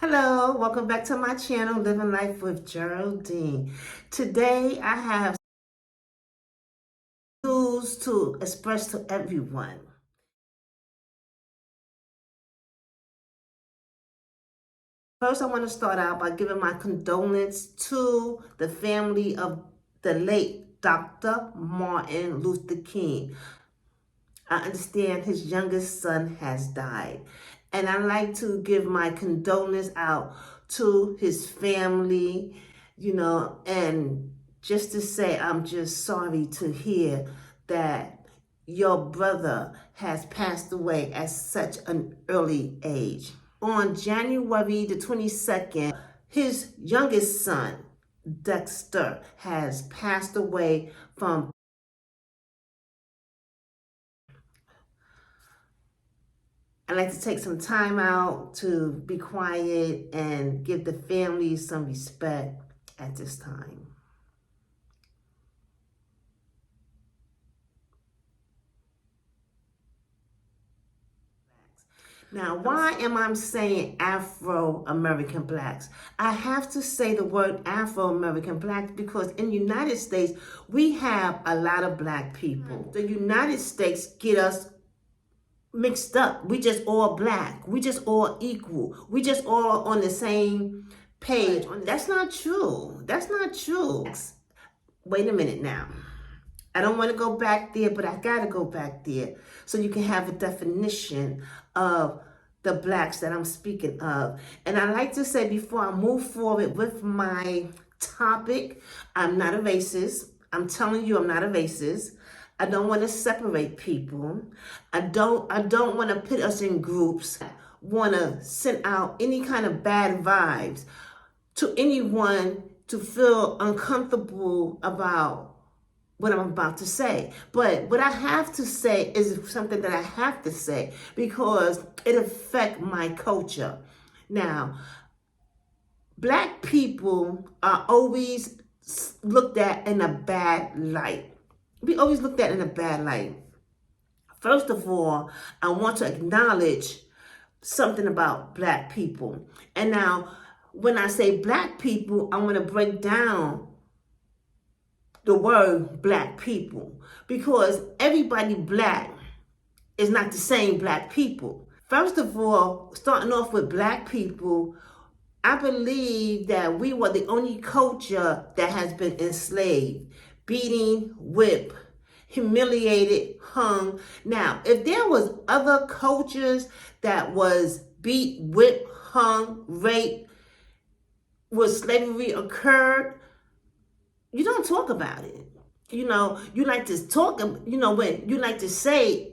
Hello, welcome back to my channel, Living Life with Geraldine. Today I have news to express to everyone. First, I want to start out by giving my condolence to the family of the late Dr. Martin Luther King. I understand his youngest son has died. And I'd like to give my condolence out to his family, and just to say I'm just sorry to hear that your brother has passed away at such an early age. On January the 22nd, his youngest son, Dexter, has passed away from I'd like to take some time out to be quiet and give the family some respect at this time. Now, why am I saying Afro-American Blacks? I have to say the word Afro-American Blacks because in the United States, we have a lot of Black people. The United States get us mixed up. We just all Black. We just all equal. We just all on the same page. That's not true. That's not true. Wait a minute now. I don't want to go back there, but I got to go back there so you can have a definition of the Blacks that I'm speaking of. And I like to say before I move forward with my topic, I'm not a racist. I'm telling you I'm not a racist. I don't want to separate people. I don't want to put us in groups. Want to send out any kind of bad vibes to anyone to feel uncomfortable about what I'm about to say. But what I have to say is something that I have to say because it affects my culture. Now, Black people are always looked at in a bad light. We always looked at in a bad light. First of all, I want to acknowledge something about Black people. And now, when I say Black people, I want to break down the word Black people because everybody Black is not the same Black people. First of all, starting off with Black people, I believe that we were the only culture that has been enslaved, beating, whipped, humiliated, hung. Now, if there was other cultures that was beat, whipped, hung, raped, where slavery occurred, you don't talk about it. You like to talk, when you like to say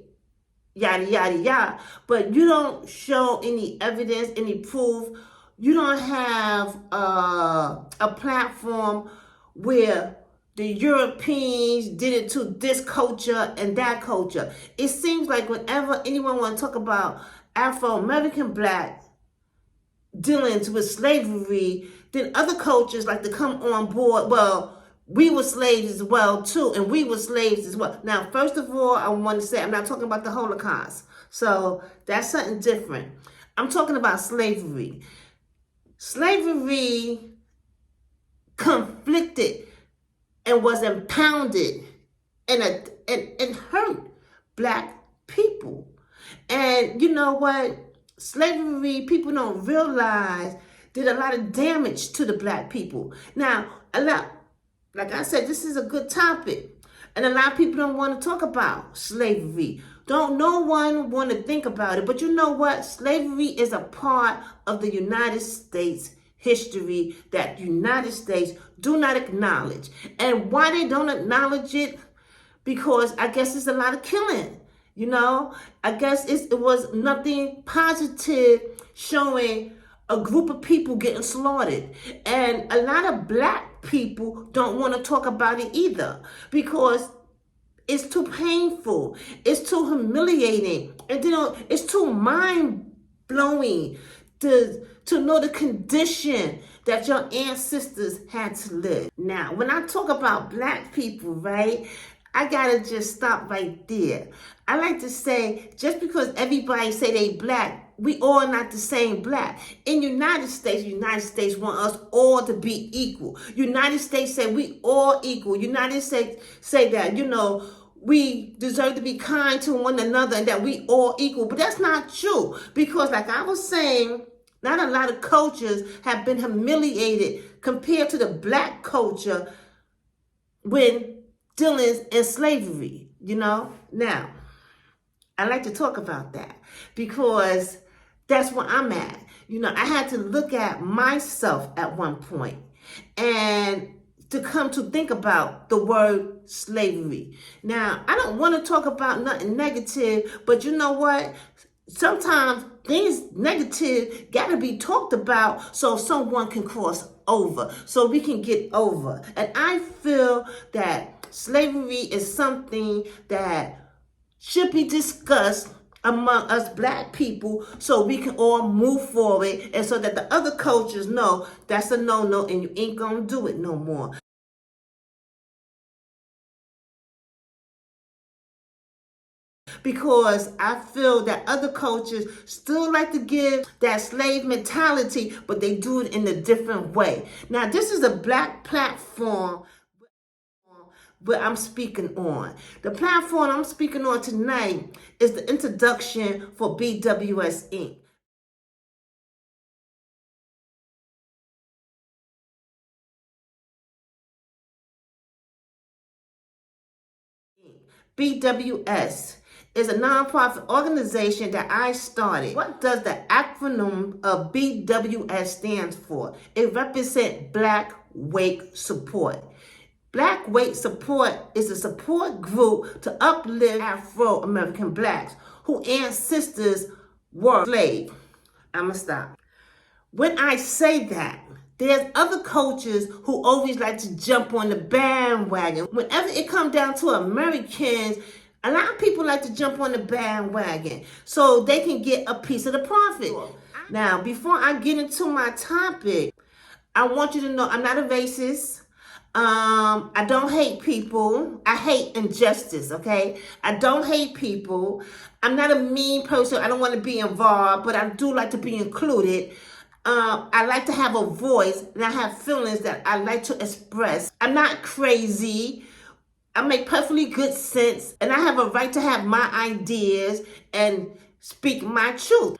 yada, yada, yada, but you don't show any evidence, any proof. You don't have a platform where the Europeans did it to this culture and that culture. It seems like whenever anyone want to talk about Afro-American Black dealings with slavery, then other cultures like to come on board. Well, we were slaves as well too, and we were slaves as well. Now, first of all, I want to say I'm not talking about the Holocaust. So that's something different. I'm talking about slavery. Slavery conflicted and was impounded and hurt Black people. And you know what? Slavery, people don't realize, did a lot of damage to the Black people. Now, like I said, this is a good topic. And a lot of people don't want to talk about slavery. No one want to think about it. But you know what? Slavery is a part of the United States history that the United States do not acknowledge. And why they don't acknowledge it? Because I guess it's a lot of killing. I guess it was nothing positive showing a group of people getting slaughtered. And a lot of Black people don't want to talk about it either because it's too painful. It's too humiliating. And it's too mind-blowing to know the condition that your ancestors had to live. Now, when I talk about Black people, right, I gotta just stop right there. I like to say, just because everybody say they black, we all not the same black. In United States want us all to be equal. United States say we all equal. United States say that, we deserve to be kind to one another and that we all equal. But that's not true. Because like I was saying, not a lot of cultures have been humiliated compared to the black culture when dealing in slavery, Now, I like to talk about that because that's where I'm at. I had to look at myself at one point and to come to think about the word slavery. Now, I don't want to talk about nothing negative, but you know what? Sometimes things negative got to be talked about so someone can cross over, so we can get over. And I feel that slavery is something that should be discussed among us black people so we can all move forward and so that the other cultures know that's a no-no and you ain't gonna do it no more. Because I feel that other cultures still like to give that slave mentality, but they do it in a different way. Now, this is a black platform where I'm speaking on. The platform I'm speaking on tonight is the introduction for BWS Inc. BWS is a nonprofit organization that I started. What does the acronym of BWS stand for? It represents Black Wake Support. Black Wake Support is a support group to uplift Afro-American Blacks whose ancestors were slaves. I'ma stop. When I say that, there's other cultures who always like to jump on the bandwagon. Whenever it comes down to Americans, a lot of people like to jump on the bandwagon so they can get a piece of the profit. Now, before I get into my topic, I want you to know I'm not a racist. I don't hate people. I hate injustice, okay? I don't hate people. I'm not a mean person. I don't want to be involved, but I do like to be included. I like to have a voice and I have feelings that I like to express. I'm not crazy. I make perfectly good sense and I have a right to have my ideas and speak my truth.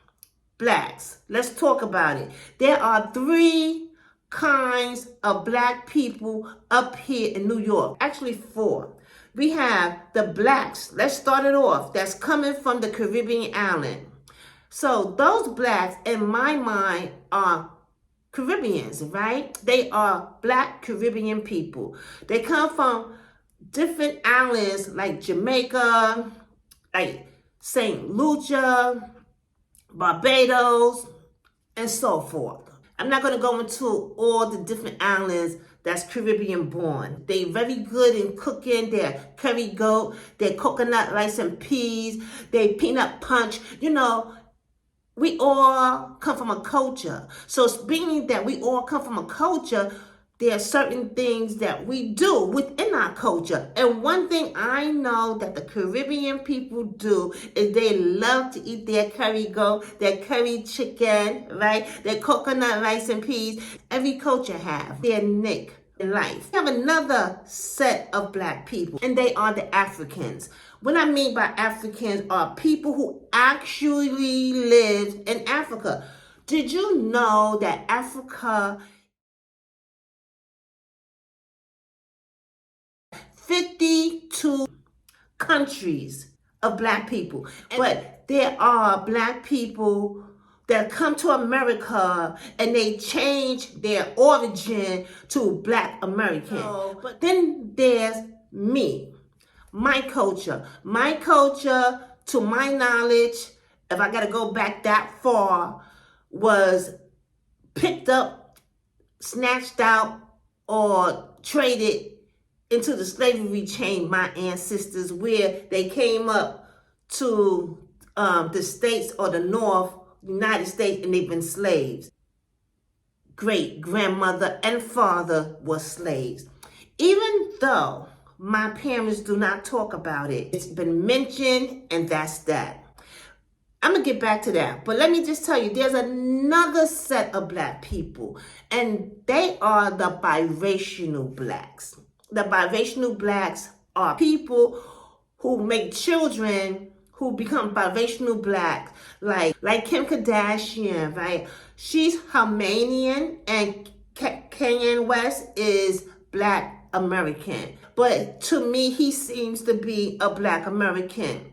Blacks, let's talk about it. There are 3 kinds of black people up here in New York. Actually 4. We have the blacks. Let's start it off. That's coming from the Caribbean island. So those blacks, in my mind, are Caribbeans, right? They are black Caribbean people. They come from different islands like Jamaica, like St. Lucia, Barbados, and so forth. I'm not going to go into all the different islands that's Caribbean born. They very good in cooking. They're curry goat, they're coconut rice and peas, they peanut punch. We all come from a culture. So being that we all come from a culture, there are certain things that we do within our culture. And one thing I know that the Caribbean people do is they love to eat their curry goat, their curry chicken, right? Their coconut rice and peas. Every culture have their nick in life. We have another set of black people, and they are the Africans. What I mean by Africans are people who actually live in Africa. Did you know that Africa 52 countries of black people, but there are black people that come to America and they change their origin to Black American. But then there's me, my culture. My culture, to my knowledge, if I gotta go back that far, was picked up, snatched out, or traded into the slavery chain, my ancestors, where they came up to the States or the North, United States, and they've been slaves. Great grandmother and father were slaves. Even though my parents do not talk about it. It's been mentioned, and that's that. I'm going to get back to that. But let me just tell you, there's another set of black people, and they are the biracial blacks. The biracial blacks are people who make children who become biracial black, like Kim Kardashian, right? She's Armenian, and Kanye West is Black American. But to me, he seems to be a Black American.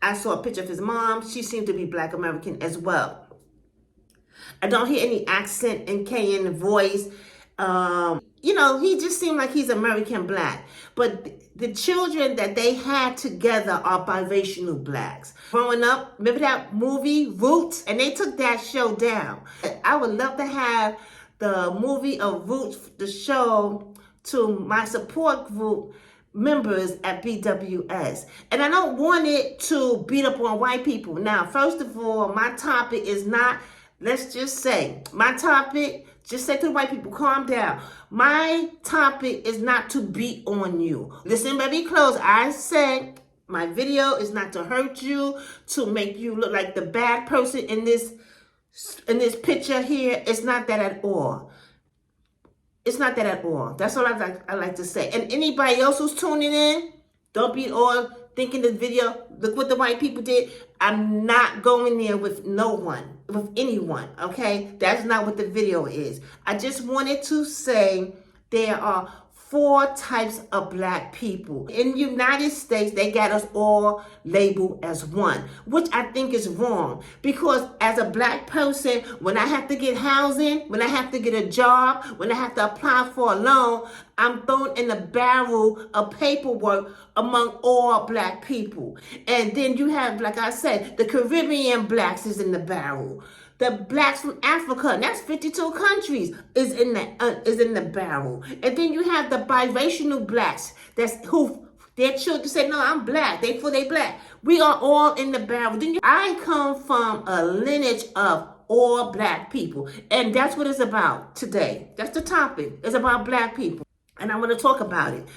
I saw a picture of his mom. She seemed to be Black American as well. I don't hear any accent in Kenyan voice. You know, he just seemed like he's American Black. But the children that they had together are biracial blacks. Growing up, remember that movie, Roots? And they took that show down. I would love to have the movie of Roots, the show, to my support group members at BWS. And I don't want it to beat up on white people. Now, first of all, my topic is not, let's just say, my topic, just say to the white people, calm down. My topic is not to beat on you. Listen, baby, close. I said my video is not to hurt you, to make you look like the bad person in this picture here. It's not that at all. It's not that at all. That's all I like to say. And anybody else who's tuning in, don't be all thinking the video, look what the white people did. I'm not going there with no one, with anyone, okay? That's not what the video is. I just wanted to say there are 4 types of black people. In the United States, they got us all labeled as one, which I think is wrong. Because as a black person, when I have to get housing, when I have to get a job, when I have to apply for a loan, I'm thrown in the barrel of paperwork among all black people. And then you have, like I said, the Caribbean blacks is in the barrel. The blacks from Africa, and that's 52 countries, is in the barrel. And then you have the biracial blacks, that's who their children say, no, I'm black. They black. We are all in the barrel. I come from a lineage of all black people, and that's what it's about today. That's the topic. It's about black people, and I want to talk about it.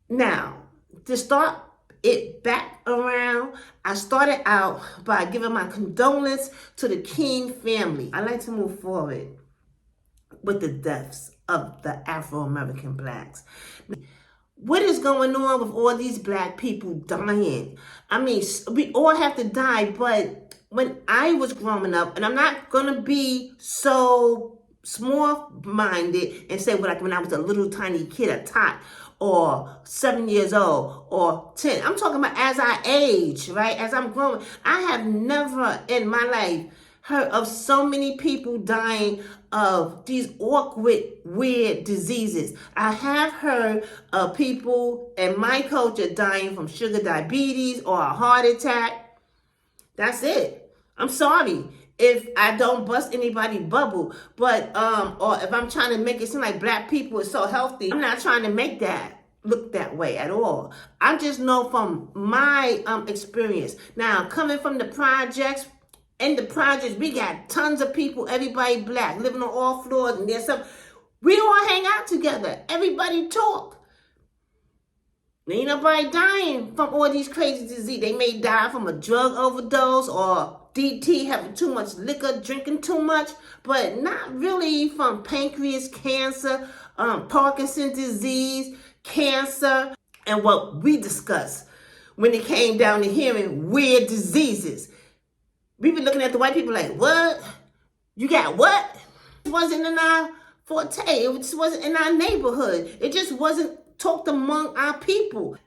Now, to start it back around, I started out by giving my condolence to the King family. I like to move forward with the deaths of the Afro-American blacks. What is going on with all these black people dying? I mean, we all have to die, but when I was growing up, and I'm not going to be so small-minded and say like when I was a little tiny kid, a tot, or 7 years old, or 10. I'm talking about as I age, right? As I'm growing. I have never in my life heard of so many people dying of these awkward, weird diseases. I have heard of people in my culture dying from sugar diabetes or a heart attack. That's it. I'm sorry if I don't bust anybody bubble, but or if I'm trying to make it seem like black people are so healthy, I'm not trying to make that look that way at all. I just know from my experience. Now, coming from the projects, in the projects, we got tons of people, everybody black, living on all floors, and there's some, we all hang out together. Everybody talk. Ain't nobody dying from all these crazy diseases. They may die from a drug overdose or DT, having too much liquor, drinking too much, but not really from pancreas cancer, Parkinson's disease, cancer, and what we discussed when it came down to hearing weird diseases. We been looking at the white people like, what? You got what? It wasn't in our forte. It just wasn't in our neighborhood. It just wasn't talked among our people.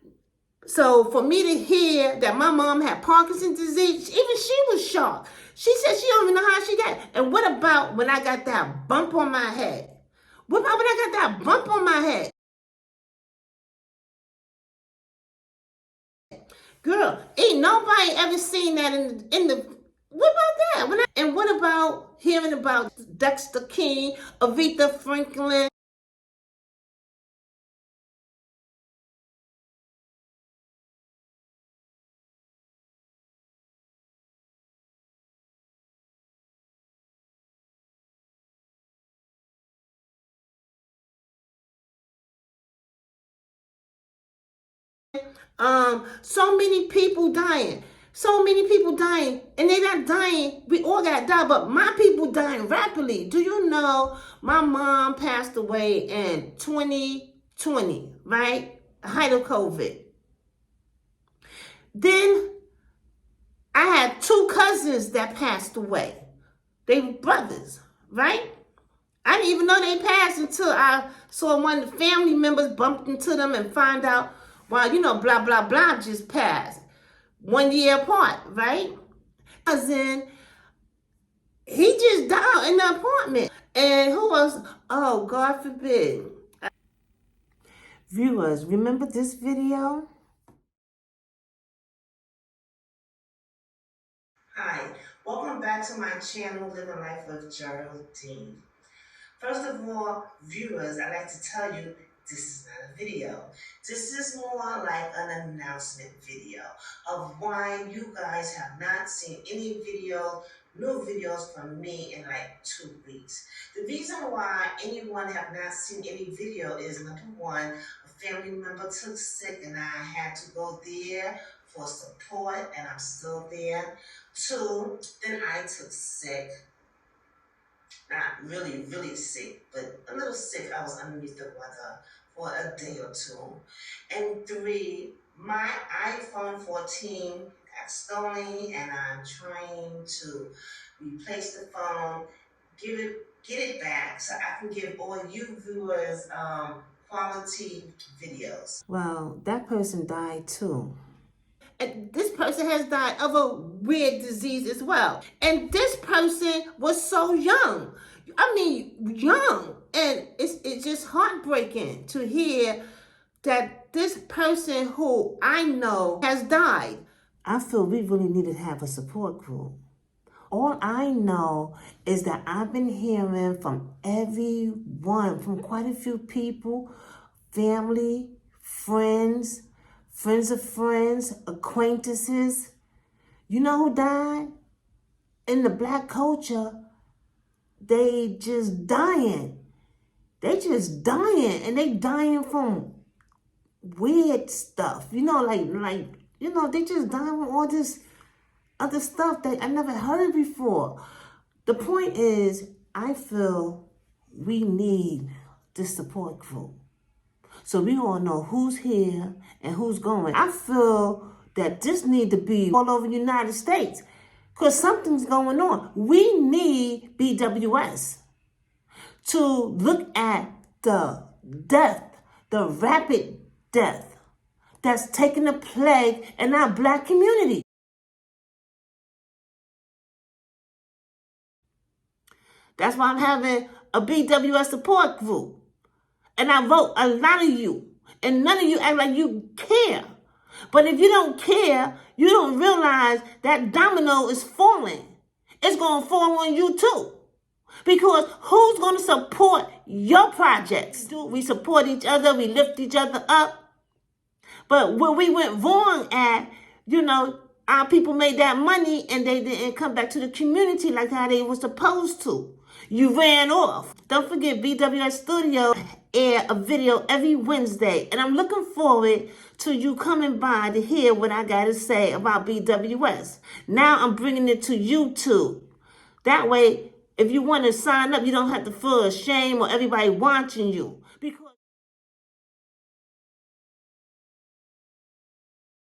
So for me to hear that my mom had Parkinson's disease, even she was shocked. She said she don't even know how she got it. And what about when I got that bump on my head? What about when I got that bump on my head? Girl, ain't nobody ever seen that in the what about that? And what about hearing about Dexter King, Aretha Franklin? So many people dying. So many people dying. And they're not dying. We all got to die, but my people dying rapidly. Do you know my mom passed away in 2020, right? Height of COVID. Then I had two cousins that passed away. They were brothers, right? I didn't even know they passed until I saw one of the family members bumped into them and find out, well, you know, blah, blah, blah just passed. 1 year apart, right? Cousin, he just died in the apartment. And who was, oh, God forbid. Viewers, remember this video? Hi, welcome back to my channel, Living Life with Geraldine. First of all, viewers, I'd like to tell you this is not a video. This is more like an announcement video of why you guys have not seen any new videos from me in like 2 weeks. The reason why anyone have not seen any video is, number one, a family member took sick and I had to go there for support and I'm still there. Two, then I took sick. Not really, really sick, but a little sick. I was underneath the weather for a day or two. And three, my iPhone 14 got stolen and I'm trying to replace the phone, get it back so I can give all you viewers quality videos. Well, that person died too. And this person has died of a weird disease as well. And this person was so young. I mean, young. And it's just heartbreaking to hear that this person who I know has died. I feel we really need to have a support group. All I know is that I've been hearing from everyone, from quite a few people, family, friends of friends, acquaintances. You know who died? In the black culture, they just dying. They just dying, and they dying from weird stuff. You know, like you know, they just dying from all this other stuff that I never heard before. The point is, I feel we need this support group. So we all know who's here and who's going. I feel that this needs to be all over the United States because something's going on. We need BWS to look at the death, the rapid death that's taking a plague in our black community. That's why I'm having a BWS support group. And I vote a lot of you. And none of you act like you care. But if you don't care, you don't realize that domino is falling. It's going to fall on you too. Because who's going to support your projects? We support each other. We lift each other up. But where we went wrong at, you know, our people made that money and they didn't come back to the community like how they were supposed to. You ran off. Don't forget, BWS Studio air a video every Wednesday. And I'm looking forward to you coming by to hear what I got to say about BWS. Now I'm bringing it to YouTube. That way, if you want to sign up, you don't have to feel ashamed or everybody watching you.